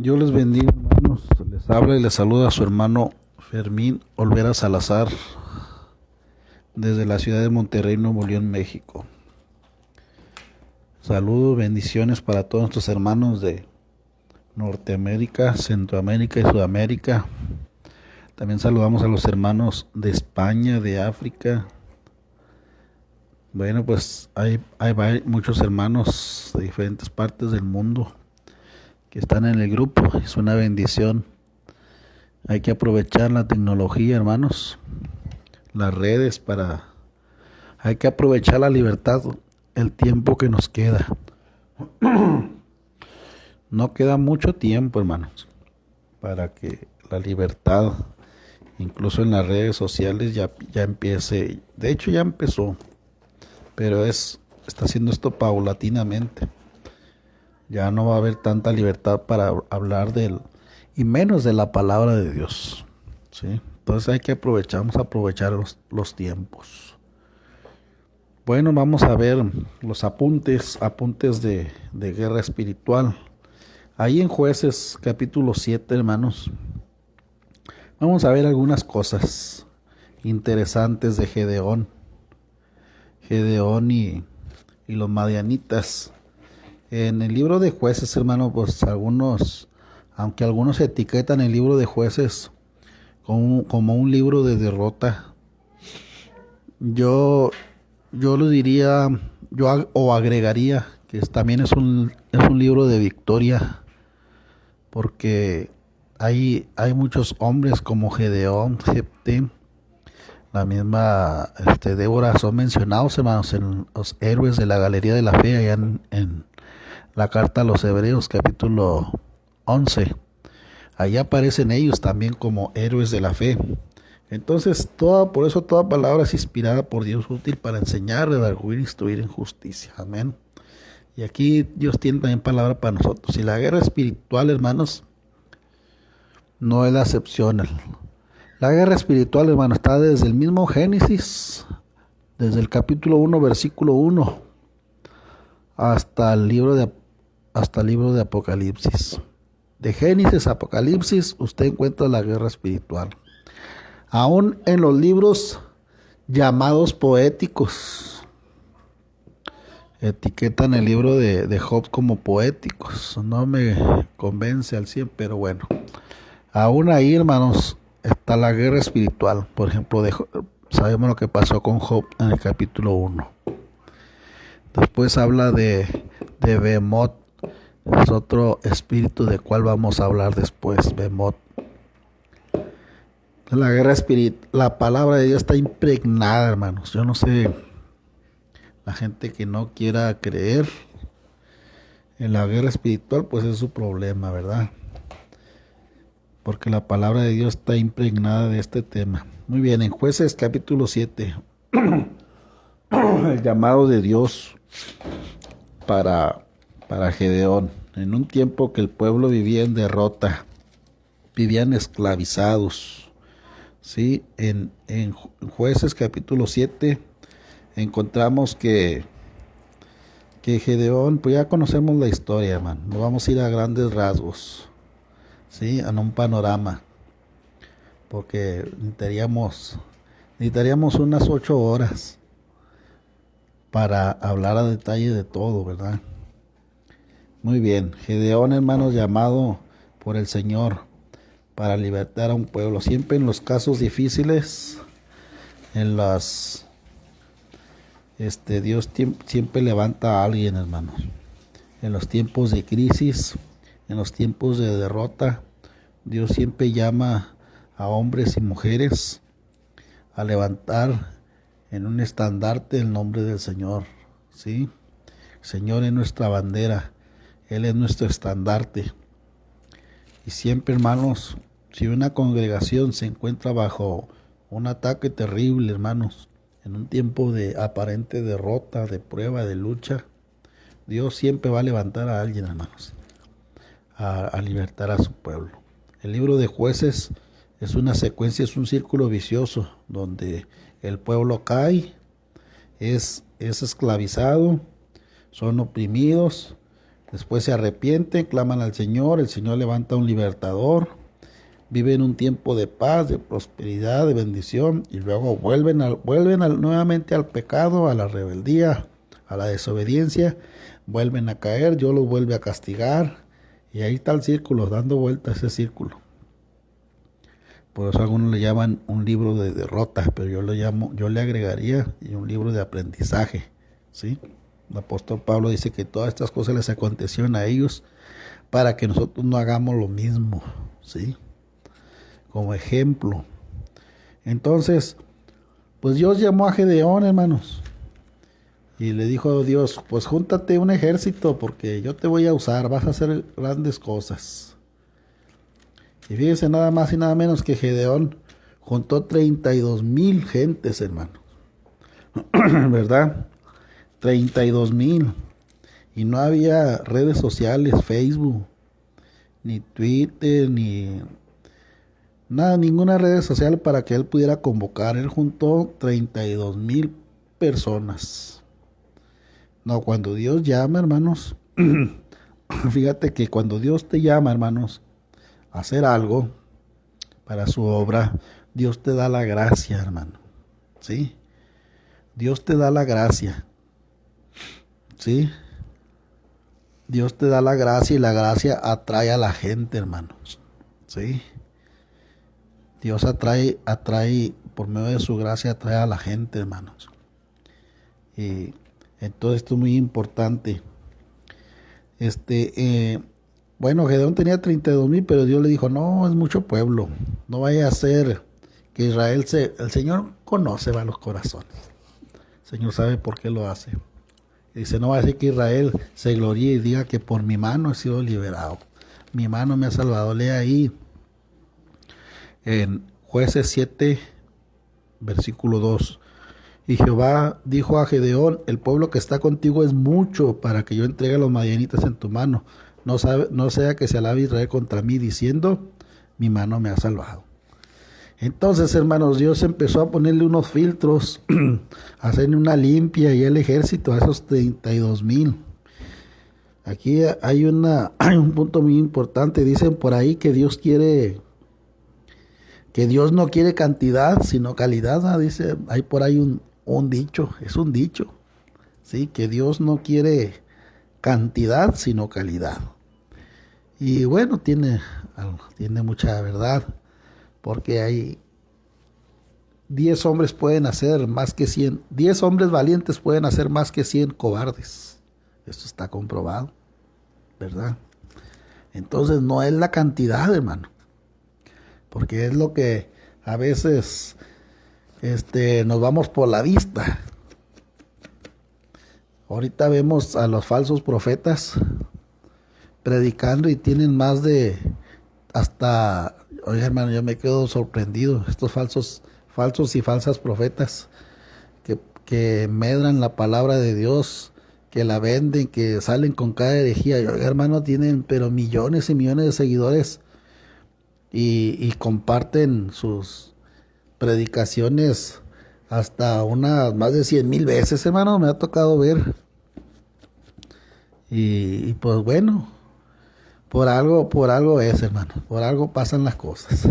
Dios les bendiga, hermanos. Les habla y les saluda a su hermano Fermín Olvera Salazar desde la ciudad de Monterrey, Nuevo León, México. Saludos, bendiciones para todos nuestros hermanos de Norteamérica, Centroamérica y Sudamérica. También saludamos a los hermanos de España, de África. Bueno, pues hay muchos hermanos de diferentes partes del mundo que están en el grupo. Es una bendición. Hay que aprovechar la tecnología, hermanos, las redes hay que aprovechar la libertad, el tiempo que nos queda. No queda mucho tiempo, hermanos, para que la libertad, incluso en las redes sociales, ya empiece. De hecho, ya empezó, pero está haciendo esto paulatinamente. Ya no va a haber tanta libertad para hablar y menos de la palabra de Dios, ¿sí? Entonces hay que aprovechar los tiempos. Bueno, vamos a ver los apuntes de guerra espiritual. Ahí en Jueces capítulo 7, hermanos, vamos a ver algunas cosas interesantes de Gedeón y los madianitas. En el libro de Jueces, hermano, pues aunque algunos etiquetan el libro de Jueces como un libro de derrota, yo lo diría, o agregaría que también es un libro de victoria, porque hay muchos hombres como Gedeón, Jefté, la misma Débora, son mencionados, hermanos, en los héroes de la Galería de la Fe, allá en la carta a los Hebreos, capítulo 11. Ahí aparecen ellos también como héroes de la fe. Entonces, por eso toda palabra es inspirada por Dios, útil para enseñar, redarguir, instruir en justicia. Amén. Y aquí Dios tiene también palabra para nosotros. Y la guerra espiritual, hermanos, no es la excepción. La guerra espiritual, hermanos, está desde el mismo Génesis, desde el capítulo 1, versículo 1, hasta el libro de Apocalipsis. De Génesis a Apocalipsis, usted encuentra la guerra espiritual. Aún en los libros llamados poéticos, etiquetan el libro de Job como poéticos. No me convence al 100, pero bueno. Aún ahí, hermanos, está la guerra espiritual. Por ejemplo, sabemos lo que pasó con Job en el capítulo 1. Después habla de Behemoth. Es otro espíritu del cual vamos a hablar después, Behemoth. La guerra espiritual, la palabra de Dios está impregnada, hermanos. Yo no sé, la gente que no quiera creer en la guerra espiritual, pues es su problema, ¿verdad? Porque la palabra de Dios está impregnada de este tema. Muy bien, en Jueces capítulo 7, el llamado de Dios para Gedeón. En un tiempo que el pueblo vivía en derrota, vivían esclavizados. Sí, en Jueces capítulo 7 encontramos que Gedeón, pues ya conocemos la historia, hermano. No vamos a ir a grandes rasgos, sí, a un panorama, porque necesitaríamos unas 8 horas para hablar a detalle de todo, ¿verdad? Muy bien, Gedeón, hermanos, llamado por el Señor para libertar a un pueblo. Siempre en los casos difíciles, Dios siempre levanta a alguien, hermanos. En los tiempos de crisis, en los tiempos de derrota, Dios siempre llama a hombres y mujeres a levantar en un estandarte el nombre del Señor, ¿sí? El Señor es nuestra bandera, Él es nuestro estandarte. Y siempre, hermanos, si una congregación se encuentra bajo un ataque terrible, hermanos, en un tiempo de aparente derrota, de prueba, de lucha, Dios siempre va a levantar a alguien, hermanos, a libertar a su pueblo. El libro de Jueces es una secuencia, es un círculo vicioso donde el pueblo cae, es esclavizado, son oprimidos, Después se arrepienten, claman al Señor, el Señor levanta un libertador, viven un tiempo de paz, de prosperidad, de bendición, y luego nuevamente al pecado, a la rebeldía, a la desobediencia, vuelven a caer, Dios los vuelve a castigar, y ahí está el círculo, dando vuelta a ese círculo. Por eso algunos le llaman un libro de derrotas, pero yo le agregaría un libro de aprendizaje, ¿sí? El apóstol Pablo dice que todas estas cosas les acontecieron a ellos para que nosotros no hagamos lo mismo, ¿sí? Como ejemplo. Entonces, pues Dios llamó a Gedeón, hermanos, y le dijo a Dios, pues júntate un ejército porque yo te voy a usar, vas a hacer grandes cosas. Y fíjense nada más y nada menos que Gedeón juntó 32,000 gentes, hermanos. ¿Verdad? 32,000. Y no había redes sociales, Facebook, ni Twitter, ni nada, ninguna red social para que él pudiera convocar. Él juntó 32,000 personas. No, cuando Dios llama, hermanos, fíjate que cuando Dios te llama, hermanos, hacer algo para su obra, Dios te da la gracia, hermano. ¿Sí? Dios te da la gracia. ¿Sí? Dios te da la gracia y la gracia atrae a la gente, hermanos. ¿Sí? Dios atrae por medio de su gracia, atrae a la gente, hermanos. Y entonces esto es muy importante. Bueno, Gedeón tenía 32,000, pero Dios le dijo, no, es mucho pueblo, no vaya a ser que Israel el Señor conoce los corazones, el Señor sabe por qué lo hace. Y dice, no va a ser que Israel se gloríe y diga que por mi mano he sido liberado, mi mano me ha salvado. Lea ahí en Jueces 7, versículo 2. Y Jehová dijo a Gedeón, el pueblo que está contigo es mucho para que yo entregue a los madianitas en tu mano. No sea que se alabe Israel contra mí diciendo, mi mano me ha salvado. Entonces, hermanos, Dios empezó a ponerle unos filtros, a hacerle una limpia y el ejército a esos 32,000. Aquí hay un punto muy importante. Dicen por ahí que Dios no quiere cantidad, sino calidad, ¿no? Dice, hay por ahí un dicho, es un dicho, sí, que Dios no quiere cantidad, sino calidad. Y bueno, tiene mucha verdad, porque hay 10 hombres pueden hacer más que 100, 10 hombres valientes pueden hacer más que 100 cobardes. Esto está comprobado, ¿verdad? Entonces no es la cantidad, hermano, porque es lo que a veces nos vamos por la vista. Ahorita vemos a los falsos profetas predicando y tienen más de hasta, oye hermano, yo me quedo sorprendido, estos falsos y falsas profetas que medran la palabra de Dios, que la venden, que salen con cada herejía. Oye, hermano, tienen pero millones y millones de seguidores y comparten sus predicaciones hasta unas más de 100,000 veces, hermano, me ha tocado ver. Y pues bueno, por algo es, hermano, por algo pasan las cosas.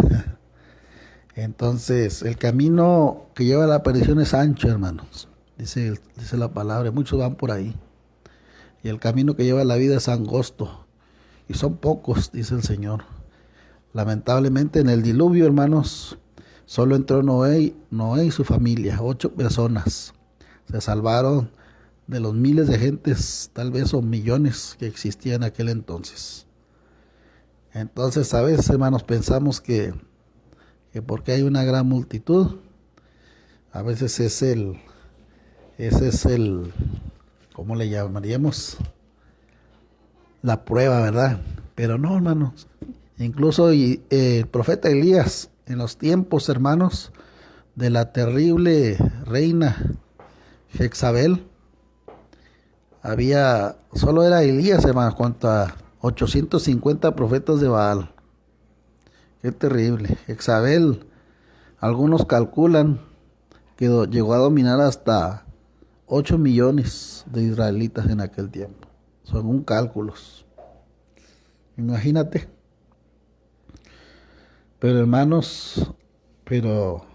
Entonces, el camino que lleva a la perdición es ancho, hermanos. Dice la palabra, muchos van por ahí. Y el camino que lleva a la vida es angosto. Y son pocos, dice el Señor. Lamentablemente en el diluvio, hermanos, solo entró Noé y su familia, 8 personas. Se salvaron de los miles de gentes, tal vez o millones que existían en aquel entonces. Entonces a veces, hermanos, pensamos que porque hay una gran multitud, a veces ese es el, ¿cómo le llamaríamos? La prueba, ¿verdad? Pero no, hermanos. Incluso el profeta Elías, en los tiempos, hermanos, de la terrible reina Jezabel, solo era Elías, hermanos, contra 850 profetas de Baal. Qué terrible. Jezabel, algunos calculan que llegó a dominar hasta 8 millones de israelitas en aquel tiempo. según cálculos. Imagínate. Pero hermanos, pero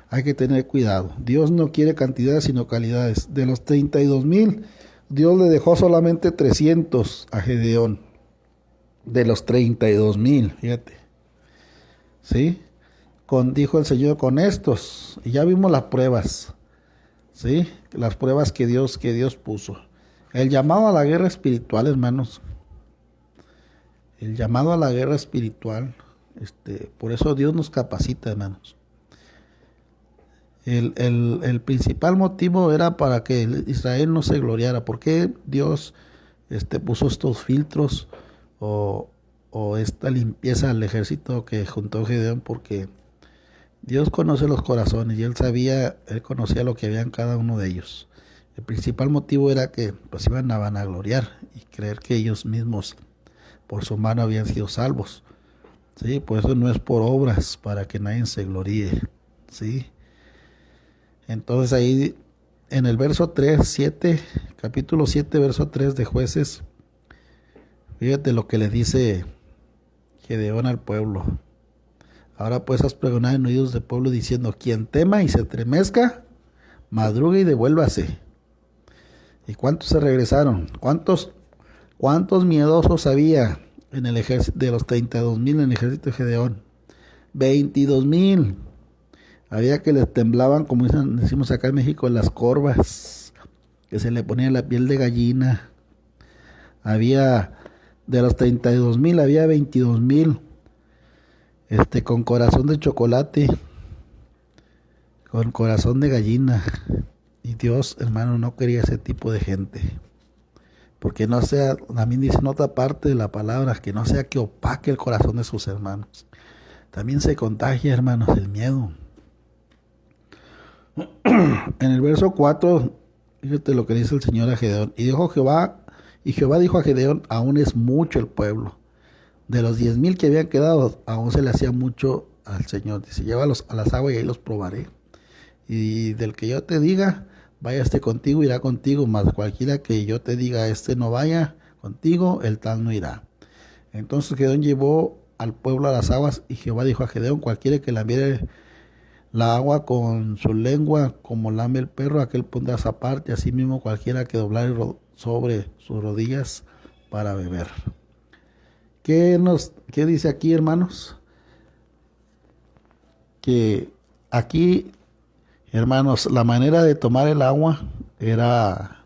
hay que tener cuidado. Dios no quiere cantidades sino calidades. De los 32,000, Dios le dejó solamente 300 a Gedeón. De los 32,000, fíjate. ¿Sí? Dijo el Señor, con estos. Y ya vimos las pruebas. ¿Sí? Las pruebas que Dios puso. El llamado a la guerra espiritual, hermanos. El llamado a la guerra espiritual. Por eso Dios nos capacita, hermanos. El principal motivo era para que Israel no se gloriara. ¿Por qué Dios puso estos filtros o esta limpieza al ejército que juntó Gedeón? Porque Dios conoce los corazones y Él conocía lo que había en cada uno de ellos. El principal motivo era que pues iban a vanagloriar y creer que ellos mismos por su mano habían sido salvos. Sí, por eso no es por obras, para que nadie se gloríe. Sí. Entonces ahí en el verso 3, 7, capítulo 7, verso 3 de Jueces, fíjate lo que le dice Gedeón al pueblo. Ahora pues has pregonado en oídos del pueblo diciendo, quien tema y se estremezca, madrugue y devuélvase. ¿Y cuántos se regresaron? ¿Cuántos miedosos había en el ejército de los 32,000 en el ejército de Gedeón? 22,000. Había que les temblaban, como decimos acá en México, las corvas, que se le ponía la piel de gallina. Había, de los 32,000, había 22,000 con corazón de chocolate, con corazón de gallina. Y Dios, hermano, no quería ese tipo de gente. Porque no sea, también dice en otra parte de la palabra, que no sea que opaque el corazón de sus hermanos. También se contagia, hermanos, el miedo. En el verso 4, fíjate lo que dice el Señor a Gedeón. Y Jehová dijo a Gedeón, aún es mucho el pueblo. De los 10,000 que habían quedado, aún se le hacía mucho al Señor. Dice, llévalos a las aguas y ahí los probaré. Y del que yo te diga, vaya contigo, irá contigo, mas cualquiera que yo te diga, no vaya contigo, el tal no irá. Entonces Gedeón llevó al pueblo a las aguas, y Jehová dijo a Gedeón, cualquiera que lambiere la agua con su lengua, como lame el perro, aquel pondrás aparte, así mismo cualquiera que doblare sobre sus rodillas para beber. ¿Qué dice aquí, hermanos? Que aquí, hermanos, la manera de tomar el agua era,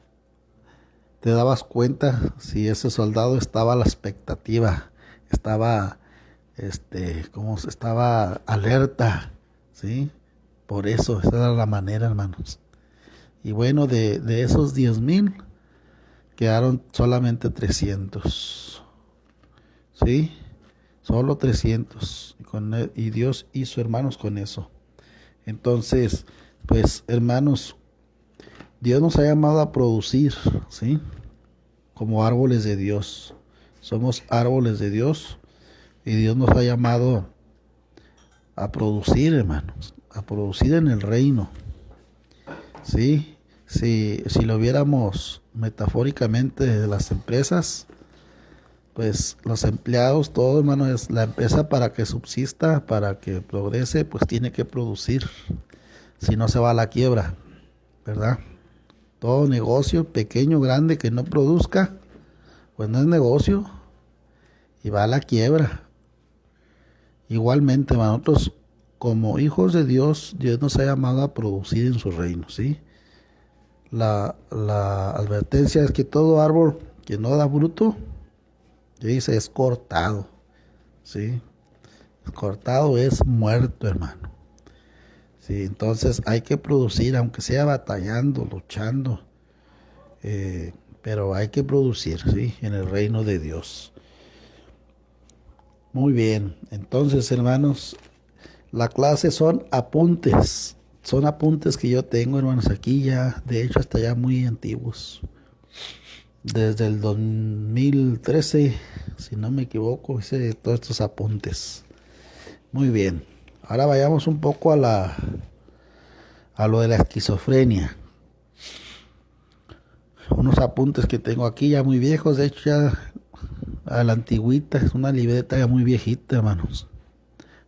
te dabas cuenta si ese soldado estaba a la expectativa, estaba, estaba alerta, ¿sí? Por eso, esa era la manera, hermanos. Y bueno, de esos 10,000, quedaron solamente 300, ¿sí? Solo 300, y Dios hizo, hermanos, con eso. Entonces, pues, hermanos, Dios nos ha llamado a producir, ¿sí? Como árboles de Dios. Somos árboles de Dios y Dios nos ha llamado a producir, hermanos, a producir en el reino, ¿sí? Si lo viéramos metafóricamente de las empresas, pues los empleados, todo, hermano, es la empresa para que subsista, para que progrese, pues tiene que producir, si no se va a la quiebra, ¿verdad? Todo negocio, pequeño, grande, que no produzca, pues no es negocio y va a la quiebra. Igualmente, nosotros como hijos de Dios, Dios nos ha llamado a producir en su reino, ¿sí? La advertencia es que todo árbol que no da fruto, dice, es cortado, ¿sí? Cortado es muerto, hermano. Sí, entonces hay que producir, aunque sea batallando, luchando, pero hay que producir, ¿sí? En el reino de Dios. Muy bien, entonces, hermanos, la clase son apuntes que yo tengo, hermanos, aquí ya, de hecho, hasta ya muy antiguos. Desde el 2013, si no me equivoco, hice todos estos apuntes. Muy bien, ahora vayamos un poco a lo de la esquizofrenia. unos apuntes que tengo aquí ya muy viejos, de hecho ya a la antigüita, es una libreta ya muy viejita, hermanos.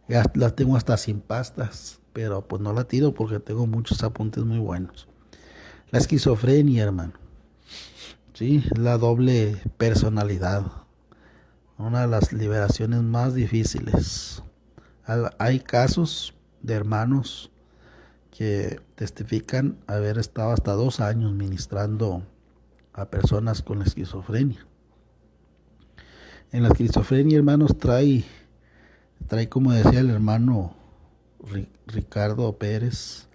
Ya la tengo hasta sin pastas, pero pues no la tiro porque tengo muchos apuntes muy buenos. La esquizofrenia, hermano. Sí, es la doble personalidad. Una de las liberaciones más difíciles. Hay casos de hermanos que testifican haber estado hasta 2 años ministrando a personas con esquizofrenia. En la esquizofrenia, hermanos, trae como decía el hermano Ricardo Pérez,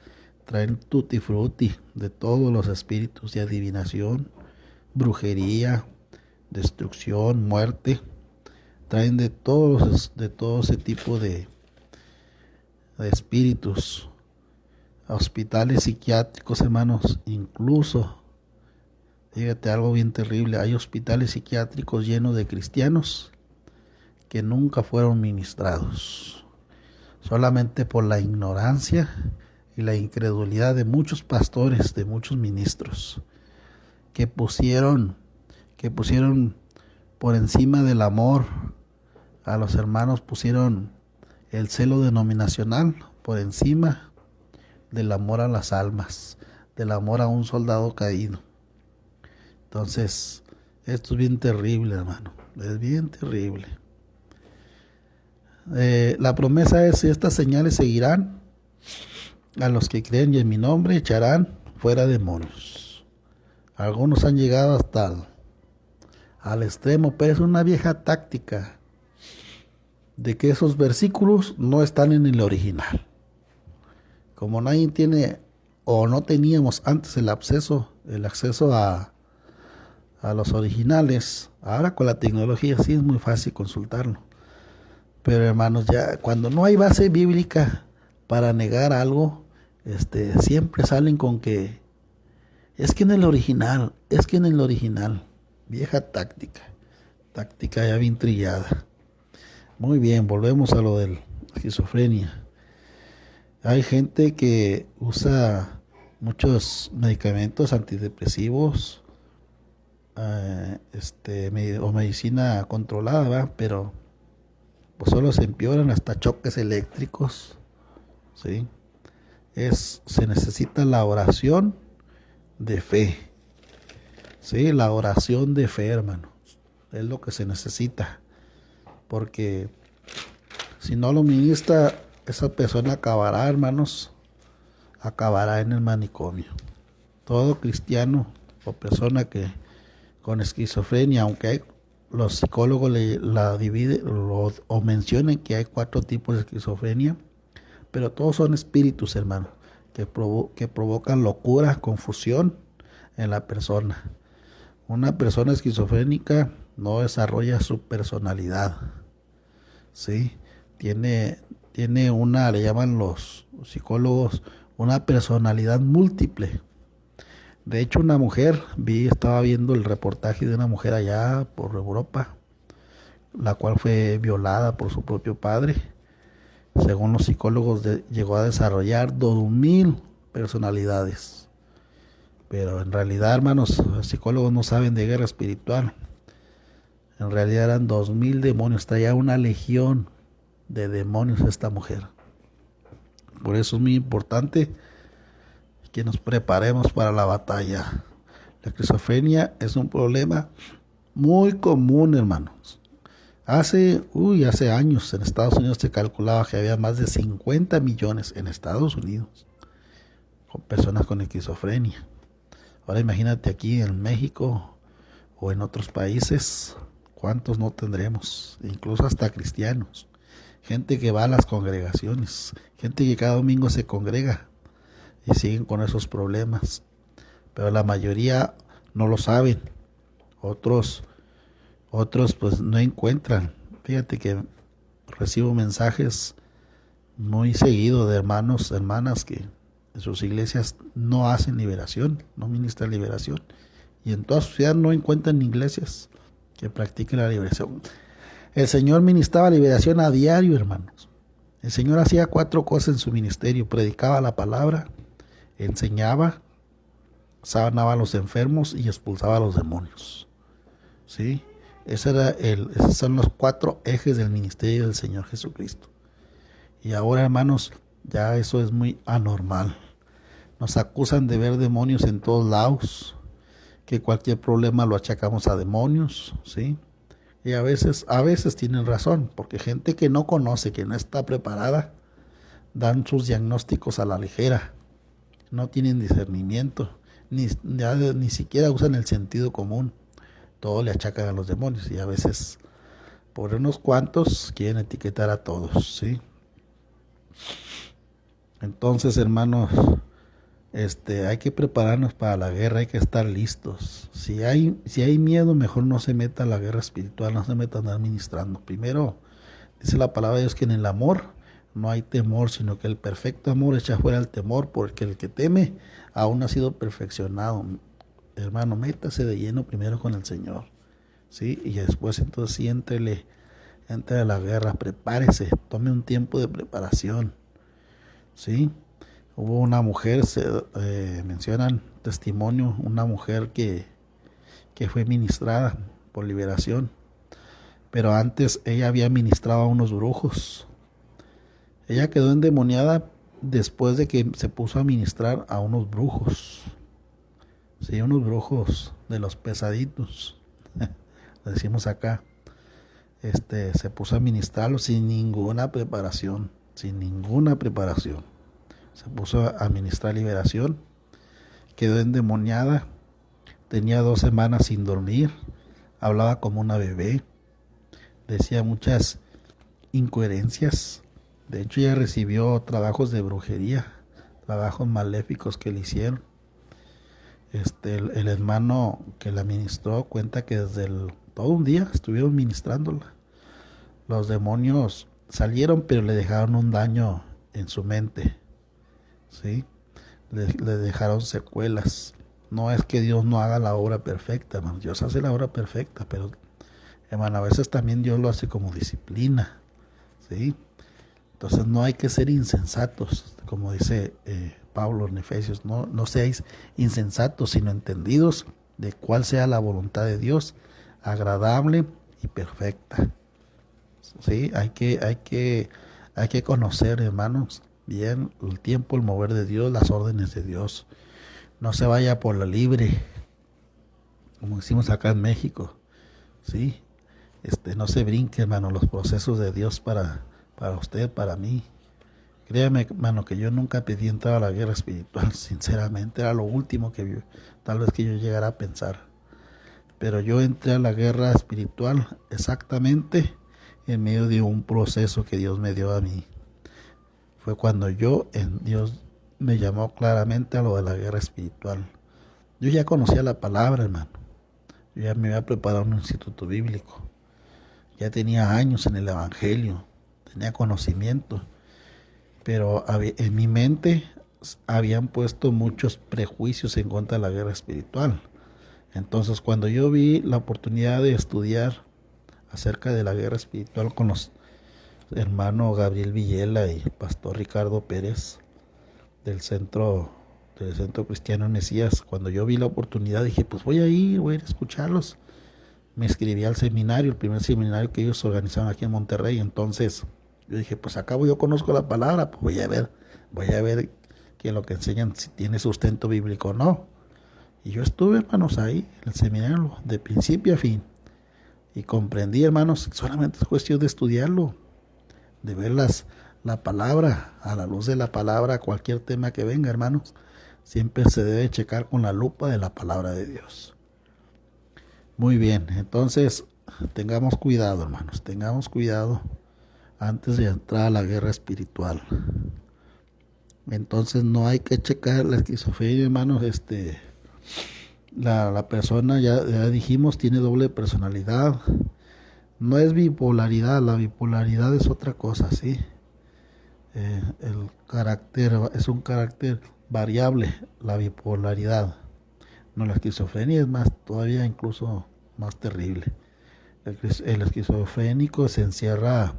traen tutti frutti de todos los espíritus de adivinación, brujería, destrucción, muerte. Traen de todo ese tipo de espíritus. Hospitales psiquiátricos, hermanos, incluso, fíjate algo bien terrible, hay hospitales psiquiátricos llenos de cristianos que nunca fueron ministrados, solamente por la ignorancia y la incredulidad de muchos pastores, de muchos ministros, que pusieron por encima del amor a los hermanos, pusieron el celo denominacional por encima del amor a las almas, del amor a un soldado caído. Entonces, esto es bien terrible, hermano, es bien terrible. La promesa es: estas señales seguirán a los que creen y en mi nombre echarán fuera demonios. Algunos han llegado hasta al extremo, pero es una vieja táctica de que esos versículos no están en el original. Como nadie tiene o no teníamos antes el acceso a los originales, ahora con la tecnología sí es muy fácil consultarlo. Pero hermanos, ya cuando no hay base bíblica para negar algo, siempre salen con que es que en el original, vieja táctica ya bien trillada. Muy bien, volvemos a lo de la esquizofrenia. Hay gente que usa muchos medicamentos antidepresivos, o medicina controlada, ¿verdad? Pero pues solo se empeoran, hasta choques eléctricos, ¿sí? Se necesita la oración de fe, ¿sí? La oración de fe, hermano, es lo que se necesita, porque si no lo ministra, esa persona acabará, hermanos, acabará en el manicomio. Todo cristiano o persona que con esquizofrenia, aunque los psicólogos la dividen o mencionan que hay 4 tipos de esquizofrenia, pero todos son espíritus, hermano, que provocan locura, confusión en la persona. Una persona esquizofrénica no desarrolla su personalidad, ¿sí? Tiene una, le llaman los psicólogos, una personalidad múltiple. De hecho, una mujer, estaba viendo el reportaje de una mujer allá por Europa, la cual fue violada por su propio padre. Según los psicólogos, llegó a desarrollar 2000 personalidades. Pero en realidad, hermanos, los psicólogos no saben de guerra espiritual. En realidad eran 2000 demonios, traía una legión de demonios esta mujer. Por eso es muy importante que nos preparemos para la batalla. La esquizofrenia es un problema muy común, hermanos. Hace años en Estados Unidos se calculaba que había más de 50 millones en Estados Unidos con personas con esquizofrenia. Ahora imagínate aquí en México o en otros países, ¿cuántos no tendremos? Incluso hasta cristianos. Gente que va a las congregaciones, gente que cada domingo se congrega y siguen con esos problemas. Pero la mayoría no lo saben. Otros pues no encuentran. Fíjate que recibo mensajes muy seguido de hermanos, hermanas que en sus iglesias no hacen liberación, no ministran liberación. Y en toda su ciudad no encuentran iglesias que practiquen la liberación. El Señor ministraba liberación a diario, hermanos. El Señor hacía 4 cosas en su ministerio: predicaba la palabra, enseñaba, sanaba a los enfermos y expulsaba a los demonios. ¿Sí? Esos son los 4 ejes del ministerio del Señor Jesucristo. Y ahora, hermanos, ya eso es muy anormal. Nos acusan de ver demonios en todos lados, que cualquier problema lo achacamos a demonios, ¿sí? Y a veces tienen razón, porque gente que no conoce, que no está preparada, dan sus diagnósticos a la ligera, no tienen discernimiento, ni siquiera usan el sentido común, todo le achacan a los demonios y a veces por unos cuantos quieren etiquetar a todos, ¿sí? Entonces, hermanos, hay que prepararnos para la guerra, hay que estar listos. Si hay miedo, mejor no se meta a la guerra espiritual, no se meta a andar ministrando. Primero, dice la palabra de Dios que en el amor no hay temor, sino que el perfecto amor echa fuera el temor, porque el que teme aún ha sido perfeccionado. Hermano, métase de lleno primero con el Señor, ¿sí? Y después entonces sí, entre a la guerra, prepárese, tome un tiempo de preparación, ¿sí? Hubo una mujer, mencionan testimonio, una mujer que fue ministrada por liberación, pero antes ella había ministrado a unos brujos. Ella quedó endemoniada después de que se puso a ministrar a unos brujos. Sí, unos brujos de los pesaditos, le decimos acá. Se puso a ministrarlos sin ninguna preparación, Se puso a ministrar liberación, quedó endemoniada, tenía 2 semanas sin dormir, hablaba como una bebé, decía muchas incoherencias. De hecho, ella recibió trabajos de brujería, trabajos maléficos que le hicieron. El hermano que la ministró cuenta que desde todo un día estuvieron ministrándola. Los demonios salieron, pero le dejaron un daño en su mente, ¿sí? Le dejaron secuelas. No es que Dios no haga la obra perfecta, hermano. Dios hace la obra perfecta, pero, hermano, a veces también Dios lo hace como disciplina, ¿sí? Entonces no hay que ser insensatos, como dice Pablo en Efesios. No seáis insensatos, sino entendidos de cuál sea la voluntad de Dios, agradable y perfecta. Sí, hay que conocer, hermanos, bien el tiempo, el mover de Dios, las órdenes de Dios. No se vaya por la libre, como decimos acá en México, ¿sí? No se brinque, hermano, los procesos de Dios para usted, para mí. Créame, hermano, que yo nunca pedí entrar a la guerra espiritual, sinceramente, era lo último que tal vez que yo llegara a pensar. Pero yo entré a la guerra espiritual exactamente en medio de un proceso que Dios me dio a mí. Fue cuando Dios me llamó claramente a lo de la guerra espiritual. Yo ya conocía la palabra, hermano. Yo ya me había preparado en un instituto bíblico. Ya tenía años en el evangelio. Tenía conocimiento. Pero en mi mente habían puesto muchos prejuicios en contra de la guerra espiritual. Entonces, cuando yo vi la oportunidad de estudiar acerca de la guerra espiritual con los hermanos Gabriel Villela y el pastor Ricardo Pérez del Centro Cristiano Mesías, cuando yo vi la oportunidad dije, pues voy a ir a escucharlos. Me inscribí al seminario, el primer seminario que ellos organizaron aquí en Monterrey. Entonces yo dije, pues acabo, yo conozco la palabra, pues voy a ver que lo que enseñan si tiene sustento bíblico o no. Y yo estuve, hermanos, ahí en el seminario de principio a fin. Y comprendí, hermanos, solamente es cuestión de estudiarlo, de ver la palabra, a la luz de la palabra, cualquier tema que venga, hermanos, siempre se debe checar con la lupa de la palabra de Dios. Muy bien, entonces tengamos cuidado, hermanos, tengamos cuidado antes de entrar a la guerra espiritual. Entonces no hay que checar la esquizofrenia, hermanos. La persona, ya dijimos, tiene doble personalidad. No es bipolaridad, la bipolaridad es otra cosa, ¿sí? El carácter es un carácter variable, la bipolaridad. No, la esquizofrenia es más, todavía incluso más terrible. El esquizofrénico se encierra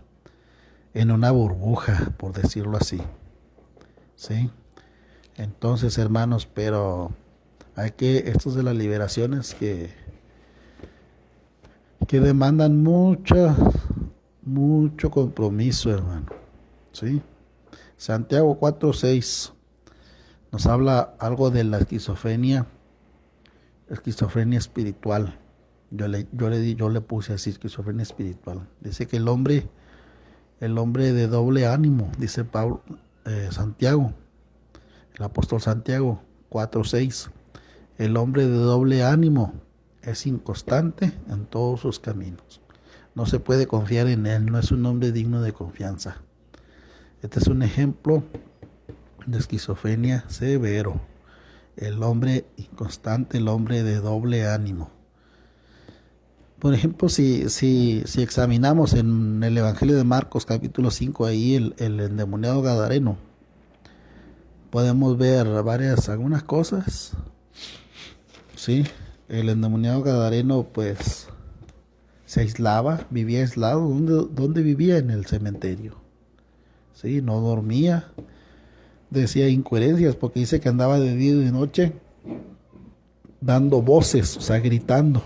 en una burbuja, por decirlo así, ¿sí? Entonces, hermanos, pero Estos de las liberaciones que demandan mucho compromiso, hermano. ¿Sí? Santiago 4:6 nos habla algo de la esquizofrenia espiritual. Yo le puse así, esquizofrenia espiritual. Dice que el hombre de doble ánimo, dice Santiago, el apóstol Santiago 4:6. El hombre de doble ánimo es inconstante en todos sus caminos. No se puede confiar en él, no es un hombre digno de confianza. Este es un ejemplo de esquizofrenia severo. El hombre inconstante, el hombre de doble ánimo. Por ejemplo, si examinamos en el Evangelio de Marcos, capítulo 5, ahí el endemoniado gadareno, podemos ver algunas cosas. Sí, el endemoniado gadareno pues se aislaba, vivía aislado. ¿Dónde vivía? En el cementerio. Sí, no dormía. Decía incoherencias porque dice que andaba de día y de noche dando voces, o sea, gritando.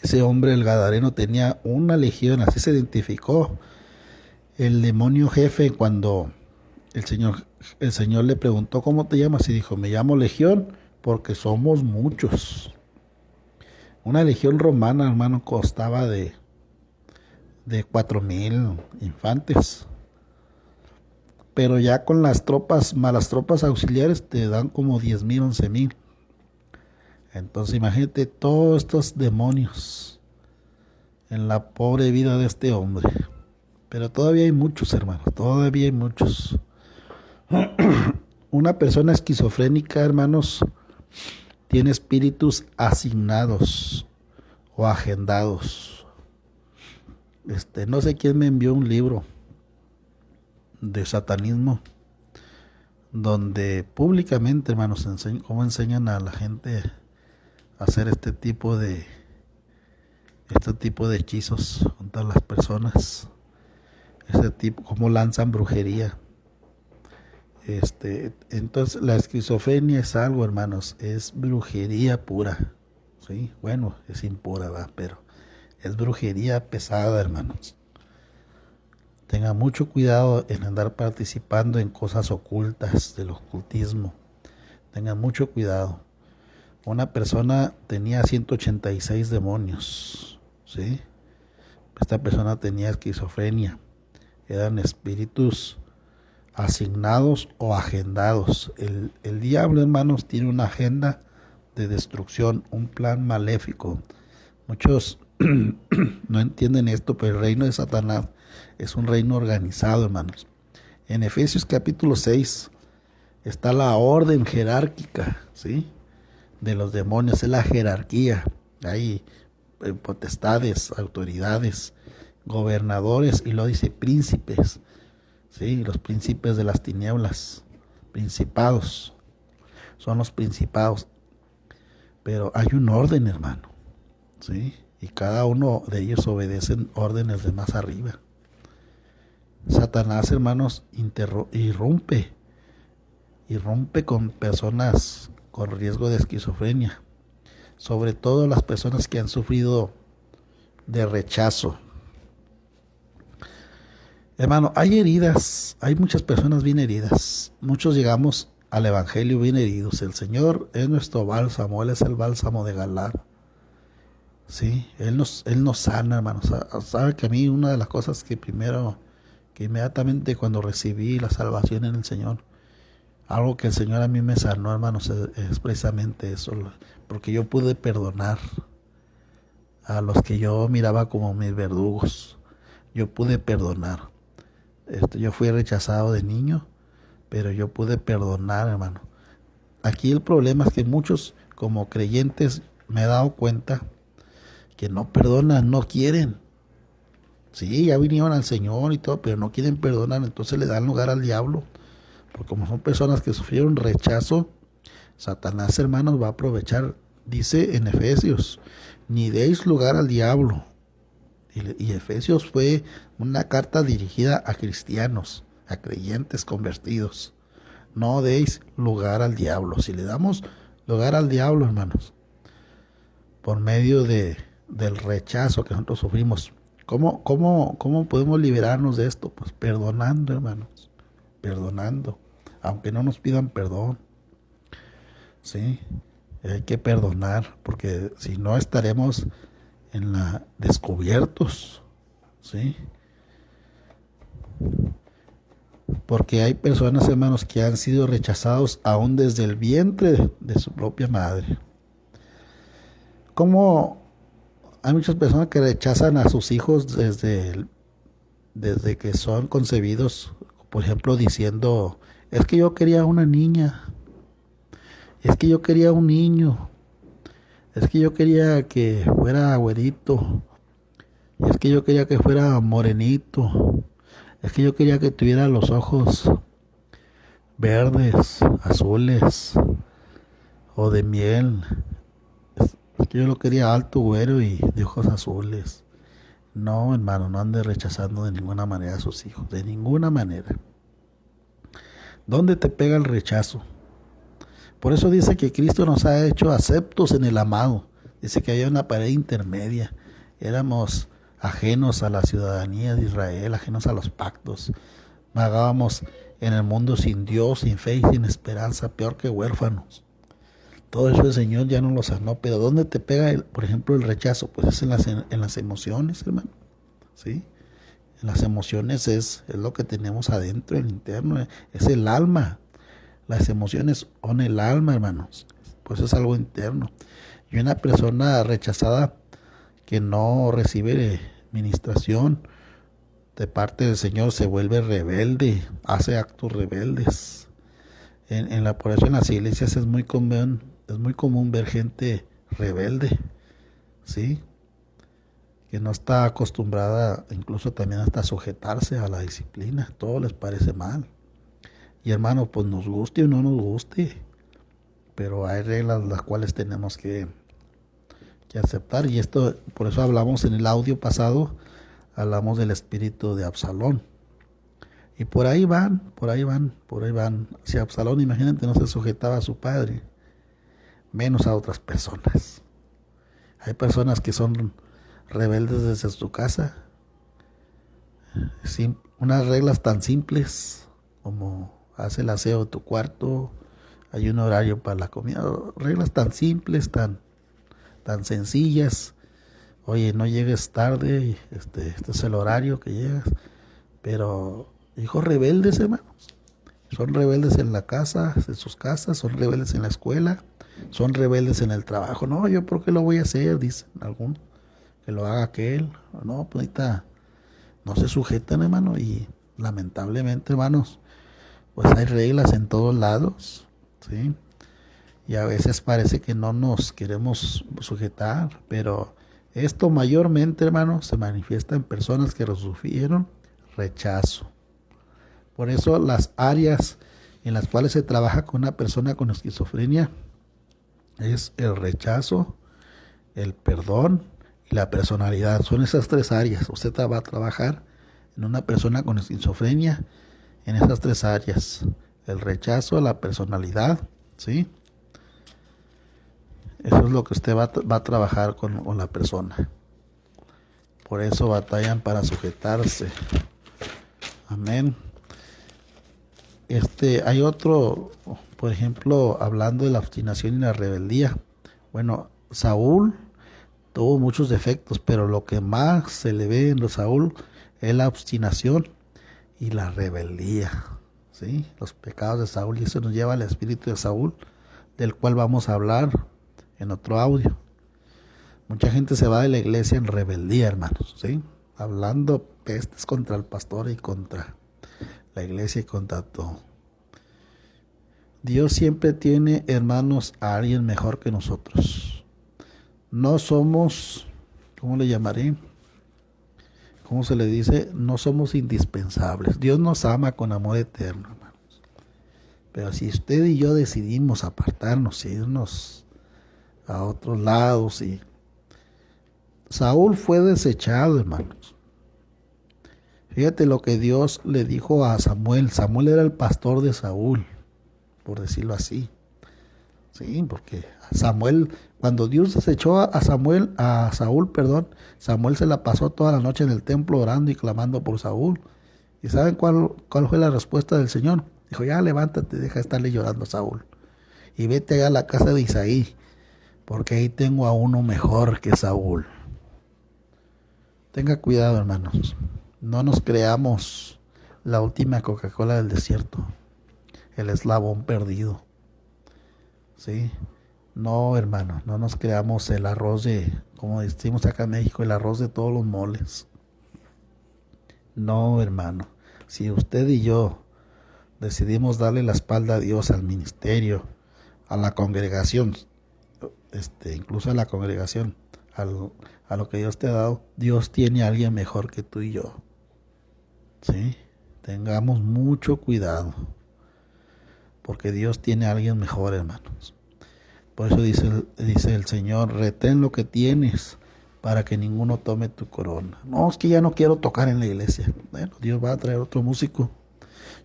Ese hombre, el gadareno, tenía una legión, así se identificó el demonio jefe cuando el Señor le preguntó: ¿cómo te llamas? Y dijo: me llamo Legión porque somos muchos. Una legión romana, hermano, constaba de 4,000 infantes. Pero ya con las malas tropas auxiliares te dan como 10,000, 11,000. Entonces imagínate todos estos demonios en la pobre vida de este hombre. Pero todavía hay muchos, hermanos, todavía hay muchos. Una persona esquizofrénica, hermanos, tiene espíritus asignados o agendados. No sé quién me envió un libro de satanismo donde públicamente, hermanos, cómo enseñan a la gente a hacer este tipo de hechizos contra las personas, cómo lanzan brujería. Entonces la esquizofrenia es algo, hermanos, es brujería pura. Sí, bueno, es impura, ¿verdad? Pero es brujería pesada, hermanos. Tenga mucho cuidado en andar participando en cosas ocultas del ocultismo. Tengan mucho cuidado. Una persona tenía 186 demonios, ¿sí? Esta persona tenía esquizofrenia. Eran espíritus asignados o agendados. El diablo, hermanos, tiene una agenda de destrucción, un plan maléfico. Muchos no entienden esto, pero el reino de Satanás es un reino organizado, hermanos. En Efesios capítulo 6 está la orden jerárquica, ¿sí?, de los demonios. Es la jerarquía. Hay potestades, autoridades, gobernadores, y luego dice príncipes. Sí, los príncipes de las tinieblas, principados, son los principados. Pero hay un orden, hermano, ¿sí? Y cada uno de ellos obedecen órdenes de más arriba. Satanás, hermanos, irrumpe con personas con riesgo de esquizofrenia, sobre todo las personas que han sufrido de rechazo. Hermano, hay heridas, hay muchas personas bien heridas. Muchos llegamos al evangelio bien heridos. El Señor es nuestro bálsamo, Él es el bálsamo de Galaad. Sí, Él nos sana, hermano. Sabe que a mí una de las cosas que inmediatamente cuando recibí la salvación en el Señor, algo que el Señor a mí me sanó, hermanos, es precisamente eso, porque yo pude perdonar a los que yo miraba como mis verdugos. Yo pude perdonar. Yo fui rechazado de niño, pero yo pude perdonar, hermano. Aquí el problema es que muchos, como creyentes, me he dado cuenta que no perdonan, no quieren. Sí, ya vinieron al Señor y todo, pero no quieren perdonar, entonces le dan lugar al diablo. Porque como son personas que sufrieron rechazo, Satanás, hermanos, va a aprovechar. Dice en Efesios: ni deis lugar al diablo. Y Efesios fue una carta dirigida a cristianos, a creyentes convertidos. No deis lugar al diablo. Si le damos lugar al diablo, hermanos, por medio del rechazo que nosotros sufrimos, ¿cómo podemos liberarnos de esto? Pues perdonando, hermanos, perdonando, aunque no nos pidan perdón, ¿sí? Hay que perdonar, porque si no estaremos descubiertos, ¿sí? Porque hay personas, hermanos, que han sido rechazados aún desde el vientre de su propia madre. Como hay muchas personas que rechazan a sus hijos desde que son concebidos, por ejemplo, diciendo, es que yo quería una niña, es que yo quería un niño, es que yo quería que fuera güerito, es que yo quería que fuera morenito, es que yo quería que tuviera los ojos verdes, azules o de miel. Es que yo lo quería alto, güero y de ojos azules. No, hermano, no ande rechazando de ninguna manera a sus hijos, de ninguna manera. ¿Dónde te pega el rechazo? Por eso dice que Cristo nos ha hecho aceptos en el amado. Dice que había una pared intermedia. Éramos ajenos a la ciudadanía de Israel, ajenos a los pactos. Vagábamos en el mundo sin Dios, sin fe y sin esperanza, peor que huérfanos. Todo eso el Señor ya no lo sanó. Pero ¿dónde te pega, por ejemplo, el rechazo? Pues es en las emociones, hermano. ¿Sí? En las emociones es lo que tenemos adentro, el interno, es el alma. Las emociones son el alma, hermanos. Pues es algo interno. Y una persona rechazada que no recibe ministración de parte del Señor se vuelve rebelde, hace actos rebeldes. Por eso en las iglesias es muy común ver gente rebelde, ¿sí? Que no está acostumbrada incluso también hasta sujetarse a la disciplina. Todo les parece mal. Y hermano, pues nos guste o no nos guste, pero hay reglas las cuales tenemos que aceptar. Y esto, por eso hablamos en el audio pasado, hablamos del espíritu de Absalón. Y por ahí van. Si Absalón, imagínate, no se sujetaba a su padre, menos a otras personas. Hay personas que son rebeldes desde su casa. Unas reglas tan simples como haz el aseo de tu cuarto, hay un horario para la comida, reglas tan simples, tan sencillas. Oye, no llegues tarde, este es el horario que llegas. Pero hijos rebeldes, hermanos, son rebeldes en la casa, en sus casas, son rebeldes en la escuela, son rebeldes en el trabajo. No, yo por qué lo voy a hacer, dicen algunos, que lo haga aquel. No, pues ahorita no se sujetan, hermano, y lamentablemente, hermanos, pues hay reglas en todos lados, ¿sí? Y a veces parece que no nos queremos sujetar, pero esto mayormente, hermanos, se manifiesta en personas que sufrieron rechazo. Por eso las áreas en las cuales se trabaja con una persona con esquizofrenia es el rechazo, el perdón y la personalidad. Son esas tres áreas. Usted va a trabajar en una persona con esquizofrenia en esas tres áreas: el rechazo, la personalidad, ¿sí? Eso es lo que usted va a trabajar con la persona. Por eso batallan para sujetarse. Amén. Hay otro, por ejemplo, hablando de la obstinación y la rebeldía. Bueno, Saúl tuvo muchos defectos, pero lo que más se le ve en Saúl es la obstinación y la rebeldía, ¿sí? Los pecados de Saúl, y eso nos lleva al espíritu de Saúl, del cual vamos a hablar en otro audio. Mucha gente se va de la iglesia en rebeldía, hermanos, ¿sí? Hablando pestes contra el pastor y contra la iglesia y contra todo. Dios siempre tiene, hermanos, a alguien mejor que nosotros. No somos, ¿cómo le llamaré? ¿Cómo se le dice? No somos indispensables. Dios nos ama con amor eterno, hermanos. Pero si usted y yo decidimos apartarnos, irnos a otros lados, y Saúl fue desechado, hermanos. Fíjate lo que Dios le dijo a Samuel. Samuel era el pastor de Saúl. por decirlo así. Sí, porque Samuel, cuando Dios desechó a Saúl, Samuel se la pasó toda la noche en el templo orando y clamando por Saúl. ¿Y saben cuál fue la respuesta del Señor? Dijo, ya levántate, deja de estarle llorando a Saúl. Y vete allá a la casa de Isaí, porque ahí tengo a uno mejor que Saúl. Tenga cuidado, hermanos. No nos creamos la última Coca-Cola del desierto, el eslabón perdido. ¿Sí? No, hermano, no nos creamos el arroz como decimos acá en México, el arroz de todos los moles. No, hermano. Si usted y yo decidimos darle la espalda a Dios, al ministerio, a la congregación, incluso a la congregación, a lo que Dios te ha dado, Dios tiene a alguien mejor que tú y yo. ¿Sí? Tengamos mucho cuidado, porque Dios tiene a alguien mejor, hermanos. Por eso dice el Señor, retén lo que tienes para que ninguno tome tu corona. No, es que ya no quiero tocar en la iglesia. Bueno, Dios va a traer otro músico.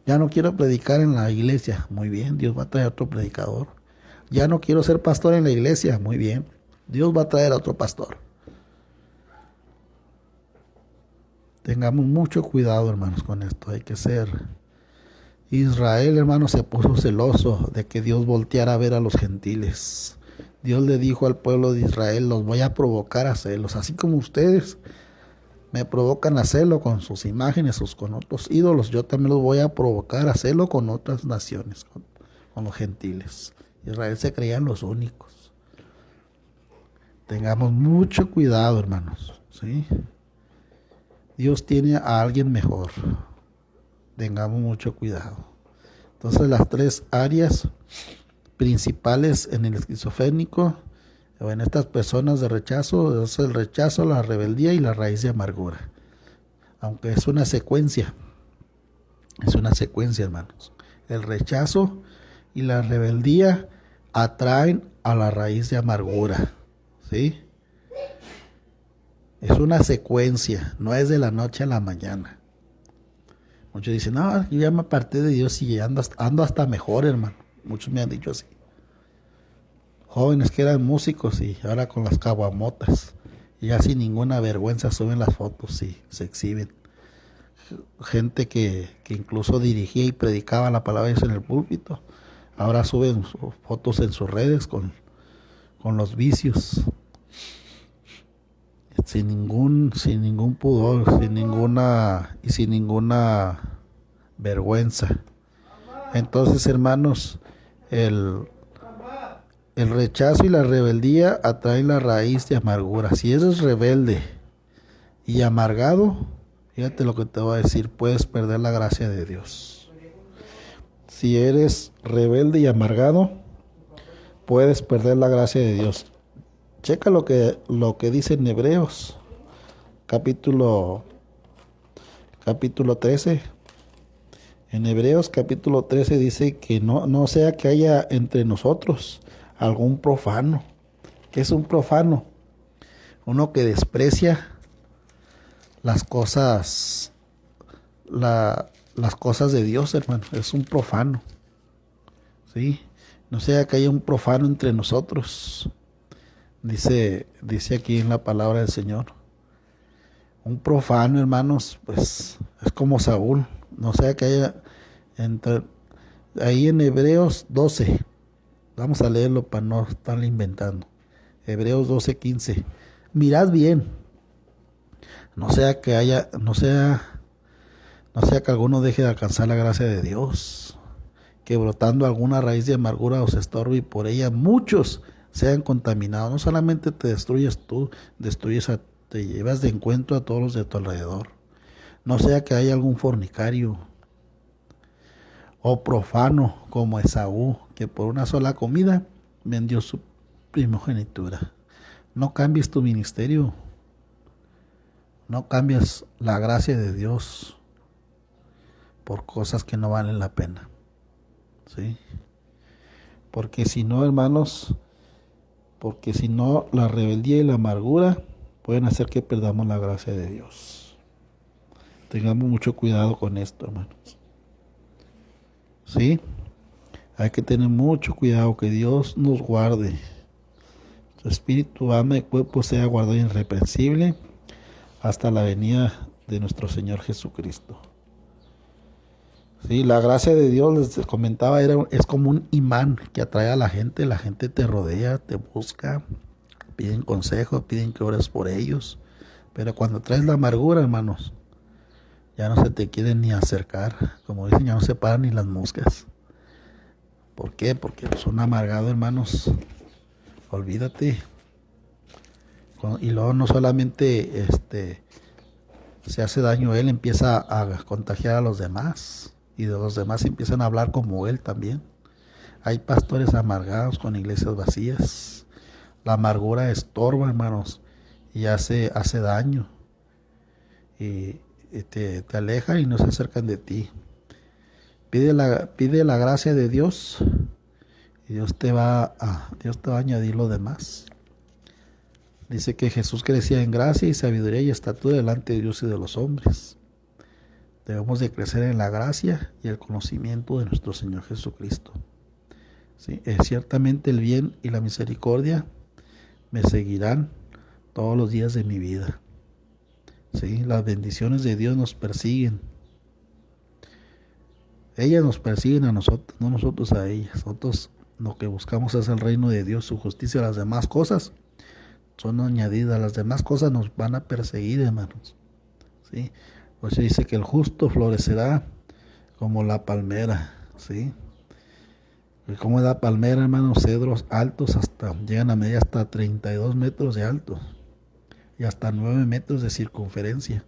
Ya no quiero predicar en la iglesia. Muy bien, Dios va a traer otro predicador. Ya no quiero ser pastor en la iglesia. Muy bien, Dios va a traer a otro pastor. Tengamos mucho cuidado, hermanos, con esto. Hay que ser. Israel, hermanos, se puso celoso de que Dios volteara a ver a los gentiles. Dios le dijo al pueblo de Israel, los voy a provocar a celos, así como ustedes me provocan a celo con sus imágenes, con otros ídolos, yo también los voy a provocar a celo con otras naciones, con los gentiles. Israel se creían los únicos. Tengamos mucho cuidado, hermanos, ¿sí? Dios tiene a alguien mejor. Tengamos mucho cuidado. Entonces las tres áreas principales en el esquizofrénico o en estas personas de rechazo es el rechazo, la rebeldía y la raíz de amargura. Aunque es una secuencia, hermanos. El rechazo y la rebeldía atraen a la raíz de amargura, ¿sí? Es una secuencia, no es de la noche a la mañana. Muchos dicen, no, yo ya me aparté de Dios y ando hasta mejor, hermano. Muchos me han dicho así. Jóvenes que eran músicos y ahora con las caguamotas. Y ya sin ninguna vergüenza suben las fotos y se exhiben. Gente que incluso dirigía y predicaba la palabra de Dios en el púlpito. Ahora suben fotos en sus redes con los vicios. Sin ningún pudor, sin ninguna vergüenza. Entonces, hermanos, el rechazo y la rebeldía atraen la raíz de amargura. Si eres rebelde y amargado, fíjate lo que te voy a decir, puedes perder la gracia de Dios. Si eres rebelde y amargado, puedes perder la gracia de Dios. Checa lo que dice en Hebreos, capítulo 13. En Hebreos capítulo 13 dice que no sea que haya entre nosotros algún profano. ¿Qué es un profano? Uno que desprecia las cosas de Dios, hermano. Es un profano. ¿Sí? No sea que haya un profano entre nosotros. Dice aquí en la palabra del Señor. Un profano, hermanos, pues es como Saúl. No sea que haya ahí en Hebreos 12. Vamos a leerlo para no estarle inventando. Hebreos 12:15. Mirad bien. No sea que alguno deje de alcanzar la gracia de Dios, que brotando alguna raíz de amargura os estorbe y por ella muchos sean contaminados. No solamente te destruyes tú, te llevas de encuentro a todos los de tu alrededor. No sea que haya algún fornicario o profano como Esaú, que por una sola comida vendió su primogenitura. No cambies tu ministerio. No cambies la gracia de Dios por cosas que no valen la pena. ¿Sí? Porque si no, hermanos, la rebeldía y la amargura pueden hacer que perdamos la gracia de Dios. Tengamos mucho cuidado con esto, hermanos. ¿Sí? Hay que tener mucho cuidado, que Dios nos guarde. Tu espíritu, alma y cuerpo sea guardado irreprensible hasta la venida de nuestro Señor Jesucristo. Sí, la gracia de Dios, les comentaba, es como un imán que atrae a la gente te rodea, te busca, piden consejo, piden que ores por ellos, pero cuando traes la amargura, hermanos, ya no se te quieren ni acercar, como dicen, ya no se paran ni las moscas. ¿Por qué? Porque son amargados, hermanos, olvídate. Y luego no solamente se hace daño él, empieza a contagiar a los demás. Y de los demás empiezan a hablar como él también. Hay pastores amargados con iglesias vacías. La amargura estorba, hermanos, y hace daño. Y te aleja y no se acercan de ti. Pide la gracia de Dios y Dios te va a añadir lo demás. Dice que Jesús crecía en gracia y sabiduría y estatura delante de Dios y de los hombres. Debemos de crecer en la gracia y el conocimiento de nuestro Señor Jesucristo. ¿Sí? Ciertamente el bien y la misericordia me seguirán todos los días de mi vida. ¿Sí? Las bendiciones de Dios nos persiguen. Ellas nos persiguen a nosotros, no nosotros a ellas. Nosotros lo que buscamos es el reino de Dios, su justicia. Las demás cosas son añadidas. Las demás cosas nos van a perseguir, hermanos. ¿Sí? Pues se dice que el justo florecerá como la palmera, ¿sí? Y como es la palmera, hermanos, cedros altos llegan a medir hasta 32 metros de alto y hasta 9 metros de circunferencia.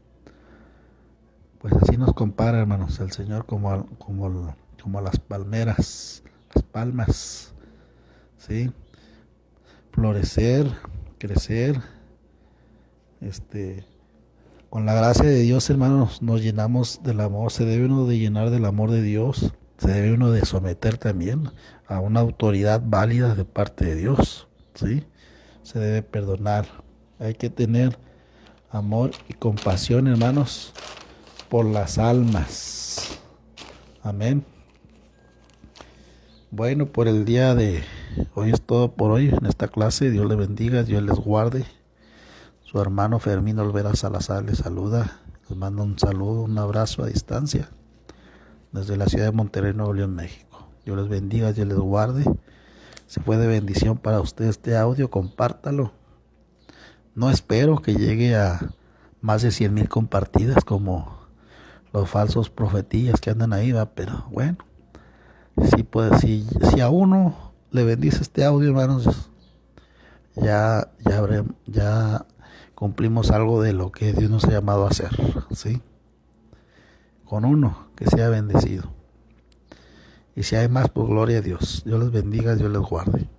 Pues así nos compara, hermanos, el Señor como las palmeras, las palmas, ¿sí? Florecer, crecer, con la gracia de Dios, hermanos, nos llenamos del amor. Se debe uno de llenar del amor de Dios. Se debe uno de someter también a una autoridad válida de parte de Dios, ¿sí? Se debe perdonar. Hay que tener amor y compasión, hermanos, por las almas. Amén. Bueno, por el día de hoy es todo por hoy en esta clase. Dios les bendiga, Dios les guarde. Su hermano Fermín Olvera Salazar les saluda. Les mando un saludo, un abrazo a distancia desde la ciudad de Monterrey, Nuevo León, México. Dios les bendiga, Dios les guarde. Si fue de bendición para usted este audio, compártalo. No espero que llegue a más de 100,000 compartidas como los falsos profetillas que andan ahí, ¿va? Pero bueno, si a uno le bendice este audio, hermanos, ya cumplimos algo de lo que Dios nos ha llamado a hacer, ¿sí? Con uno que sea bendecido. Y si hay más, pues gloria a Dios. Dios les bendiga, Dios les guarde.